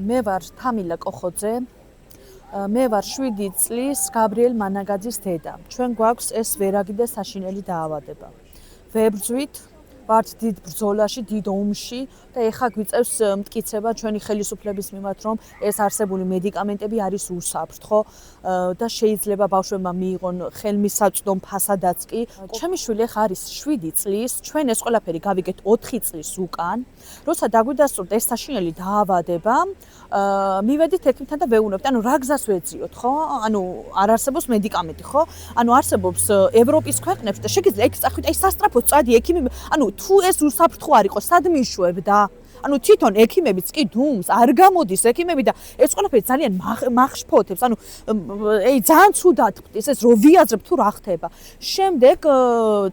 მე ვარ თამილა კოხოძე. მე ვარ 7 წლის გაბრიელ მანაგაძის დედა. ჩვენ გვაქვს ეს ვერაგი და საშინელი დაავადება. ვებრძვით, ვართ დიდ ბრძოლაში, დიდ ომში და ეხა გვიწევს მტკიცება ჩვენი ხელისუფლების მიმართ, რომ ეს არსებული მედიკამენტები არის უსაფრთხო და შეიძლება ბავშვებმა მიიღონ ხელმისაწვდომ ფასადაც კი. ჩემი შვილი ეხა არის 7 წლის, ჩვენ ეს ყველაფერი გავიგეთ 4 წლის უკან. როცა დაგვიდასტურდა ეს საშინელი დაავადება, მივედით ექიმთან და ვეუბნებთ, ანუ რა გზას ვეძიოთ, ხო? ანუ არ არსებობს მედიკამენტი, ხო? ანუ არსებობს ევროპის ქვეყნებში და შეგიძლია ეგ წახვიდე, აი სასტრაფოდ წადი ექიმი, ანუ თუ ეს უსაფრთხო არ იყოს, სად მიშვებდა? ანუ თვითონ ექიმებიც კი დუმს, არ გამოდის ექიმები და ეს ყველაფერი ძალიან მახშფოთებს. ანუ ძალიან ცუდად ხდება ეს რო ვიაზრებ თუ რა ხდება. შემდეგ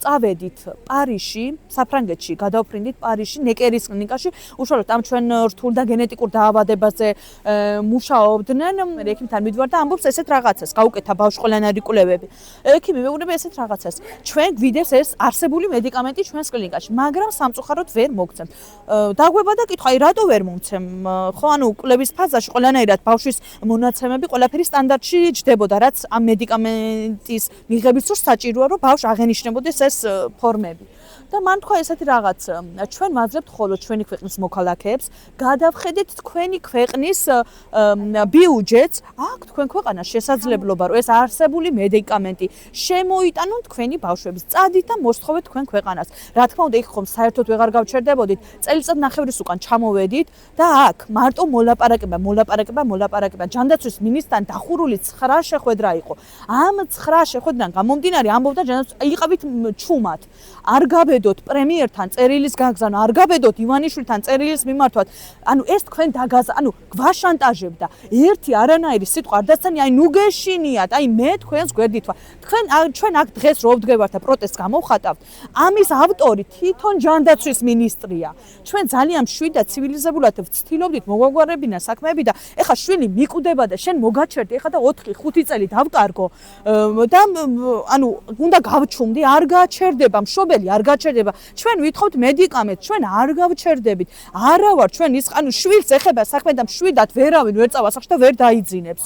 წავედით პარიზში, საფრანგეთში, გადავფრინდით პარიზში, ნეკერის კლინიკაში, უშუალოდ ამ ჩვენ რთულ და გენეტიკურ დაავადებაზე მუშაობდნენ. მე ექიმთან მიდვარ და ამბობს ესეთ რაღაცას, გაუკეთა ბავშვს ყველანაირი კვლევები. ექიმი მეუბნება ესეთ რაღაცას. ჩვენ გვიდევს ეს არსებული მედიკამენტი ჩვენს კლინიკაში, მაგრამ სამწუხაროდ ვერ მოგცემთ. დაგვება და კითხვა, აი რატო ვერ მომცემ? ხო, ანუ კვლევის ფაზაში ყველანაირად ბავშვის მონაცემები ყველაფერი სტანდარტში ჯდებოდა, რაც ამ მედიკამენტის მიღების დროს საჭიროა, რომ ბავშვს აღენიშნებოდეს ეს ფორმები. და მან თქვა ესეთი რაღაც, ჩვენ ვაძლევთ მხოლოდ ჩვენი ქვეყნის მოქალაქეებს, გადავხედეთ თქვენი ქვეყნის ბიუჯეტს, აქ თქვენ ქვეყანას შესაძლებლობა, რომ ეს არსებული მედიკამენტი შემოიტანონ თქვენი ბავშვების. წადით და მოსთხოვეთ თქვენ ქვეყანას. რა თქმა უნდა, იქ ხომ საერთოდ ვეღარ გავჩერდებოდით, წელიწად ნახევრის უკან ჩამოვედით და აქ მარტო მოლაპარაკება. ჯანდაცვის მინისტრთან დახურული 9 შეხვედრა იყო. ამ 9 შეხვედრიდან გამომდინარე ამბობდა ჯანდაცვის იყავით ჩუმად. არ გაბედოთ პრემიერთან წერილის გაგზავნა, არ გაბედოთ ივანიშვილთან წერილის მიმართვად. ანუ ეს თქვენ ანუ გვაშანტაჟებდა. ერთი არანაირი სიტყვა არ დასცანი, აი ნუ გეშინიათ, აი მე თქვენს გვერდით ვარ. ჩვენ აქ დღეს რო ვდგევართ და პროტესტს გამოვხატავთ, ამის ავტორი თვითონ ჯანდაცვის მინისტრია. ჩვენ ძალიან მშვიდ და ცივილიზებულად ვცდილობდით მოგვაგვარებინა საქმეები და ეხა შვილი მიკვდება და შენ მოგაჩერდი ეხა და 4-5 წელი დავკარგო და ანუ უნდა გავჩუმდი, არ გაჩერდება მშობელი, არ გაჩერდება. ჩვენ ვითხოვთ მედიკამენტს, ჩვენ არ გავჩერდებით. არა ვარ ჩვენ ის ანუ შვილს ეხება საქმე და მშვიდად ვერავინ ვერ წავა სახში და ვერ დაიძინებს.